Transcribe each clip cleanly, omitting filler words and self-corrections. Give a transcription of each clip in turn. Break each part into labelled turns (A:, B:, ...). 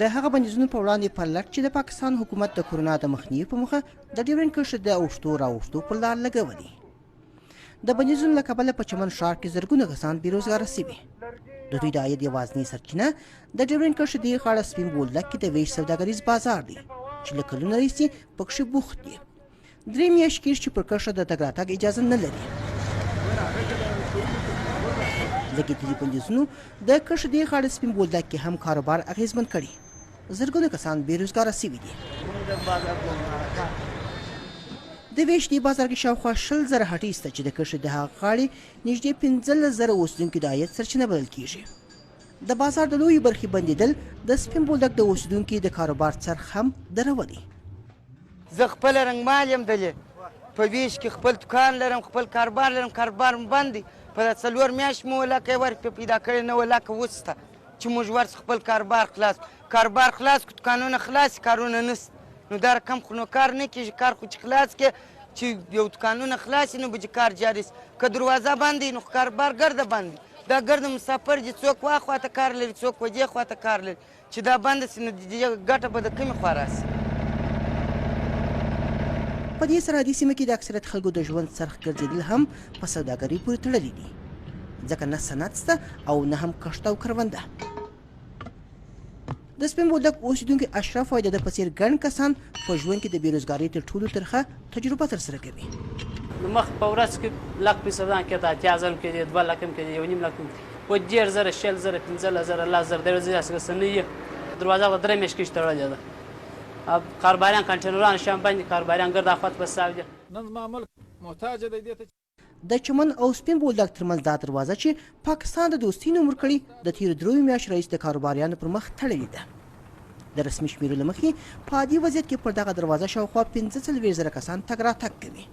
A: د هغه بندیزونو په وړاندې په لټ چې د پاکستان حکومت د کورونا د مخنیوي په موخه د ډیورنډ کرښې د اوښتو راوښتو پر لار لګولي. د بندیزونو له کبله په چمن ښار کې زرګونه کسان بېروزګاره سوي. د دوی د عاید یوازینۍ سرچینه د ډیورنډ کرښې دې غاړه سپین بولدک کې د ویش سوداګریز بازار دی چې له کلونو راهیسې پکښې بوخت دي. 3 میاشتې کېږي چې پر کرښه د تګ راتګ اجازه نه لري. لګېدلي بندیزونو د کرښې دې غاړې سپین بولدک کې هم کاروبار اغېزمن کړي. زرګونه کسان بېروزګاره سوي دي. د ویش دې بازار کې شاوخوا 20,000 هټۍ شته چې د کرښې د هغه غاړې نږدې 15,000 اوسېدونکو د عاید سرچینه بلل کېږي. د بازار د لویې برخې بندېدل د سپین بولدک د اوسېدونکو د کاروبار څرخ هم درولي.
B: زه خپل رنګمال یم دلې په ویش کې خپل دکان لرم، خپل کاروبار لرم، کاروبار مې بند دی. په 4 میاشتې مو ولکه ورکړه پیدا کړې نه ولکه وسته چې موږ ورڅ خپل کاروبار خلاص کړو، دکانونه خلاص کارونه نشته. نو دا رقم خو نو کار نه کېږي. کار خو چې خلاص کړې چې یو دکانونه خلاص نو به کار جاري شي. که دروازه بند نو کاروبار ګرده بند دا ګرده مسافر دي، څوک وا خواته کار لري، څوک وجې خواته کار لري. چې دا بند شي نو ګټه به د کومې خوا راشي.
A: په دې سرحدي سیمه کې د اکثریت خلکو د ژوند څرخ ګرځېدل هم په سوداګرۍ پورې تړلي دي، ځکه نه صنعت شته او نه هم کښت او کرونده. د سپین بولدک اوسېدونکي اشرف وایي د ده په څېر ګڼ کسان په ژوند کې د بېروزګارۍ تر ټولو ترخه تجربه ترسره کوي.
C: مخ په ورځ کې لک پیسې کېده، 80,000 کې دي، 2 لک کې دي، 1.5 لک و 10,000 15,000 15,000 10,000 د ورځې داسې څه نه وي. دروازه به 3 میاشتې کېږي تړلې ده. کارباریان کنټینران شام باندې کارباریان ګرد اخوات په ساو دي.
D: نن زما ملک محتاج دی دې ته.
A: د چمن او سپین بولدک ترمنځ دا دروازه چې پاکستان د دوستۍ نوم ورکړي د تېرو 3 میاشتو راهیسې د کاروباریانو پر مخ تړلې ده. د رسمي شمیرو له مخې په عادي وضعیت کې پر دغه دروازه شاوخوا 45,000 کسان تګ راتګ کوي.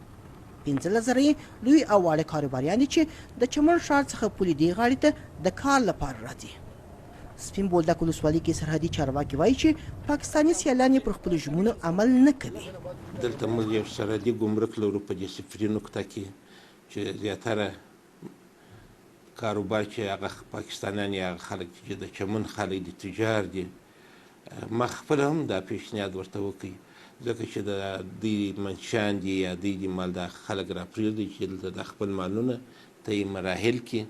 A: 15,000 یې لوی او واړه کاروباریان دي چې د چمن ښار څخه پولې دې غاړې ته د کار لپاره راځي. سپین بولدک ولسوالۍ کې سرحدي چارواکي وایي چې پاکستاني سیالان یې پر خپلو ژمنو عمل نه کوي.
E: دلته موږ یو سرحدي ګمرک لرو په دې صفري نقطه کې چې زیاتره کاروبار چې هغه پاکستانیان یا خلک چې د چمن خلک دي تجار دي. ما خپل هم دا پیشنهاد ورته وکړي ځکه چې د دوی منشیان دي یا دوی د مالدار خلک راپرېږدي چې دلته د خپل مالونه ته یې مراحل کړي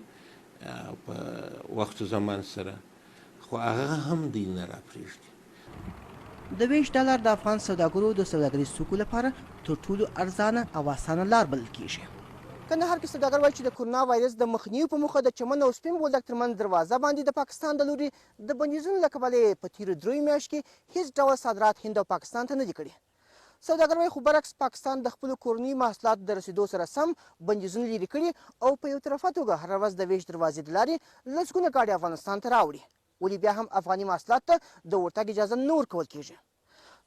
E: په وخت زمان سره، خو هغه هم دوی نه راپرېږدي.
A: د ویش ډالر د افغان سوداګرو د سوداګریز توکو لپاره تر ټولو ارزانه او اسانه لار بلل کېږي. کندهار کې سوداګر وایي چې د کورونا وایرس د مخنیوي په موخه د چمن او سپین بولدک ترمنځ دروازه باندې د پاکستان د لوري د بندیزونو له کبله په تېرو 3 میاشتو کې هیڅ ډول صادرات هند او پاکستان ته نه دي کړي. سوداګر وایي خو برعکس پاکستان د خپلو کورنیو محصولاتو د رسېدو سره سم بندیزونه لرې کړي او په یو طرفه توګه هره ورځ د ویش دروازې د لارې لسګونه ګاډي افغانستان ته راوړي، ولې بیا هم افغاني محصولاتو ته د ورتګ اجازه نه ورکول کېږي.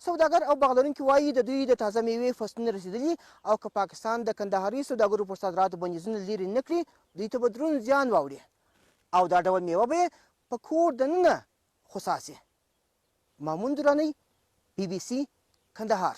A: سوداګر او باغ وایي د دوی د تازه میوې فصلونه رسېدلي او که پاکستان د کندهاري سوداګرو پر صادراتو بندیزونه لرې نه کړي دوی ته به دروند زیان واوړي او دا ډول میوه به یې په کور دننه خساسي. مامون درانۍ BBC کندهار.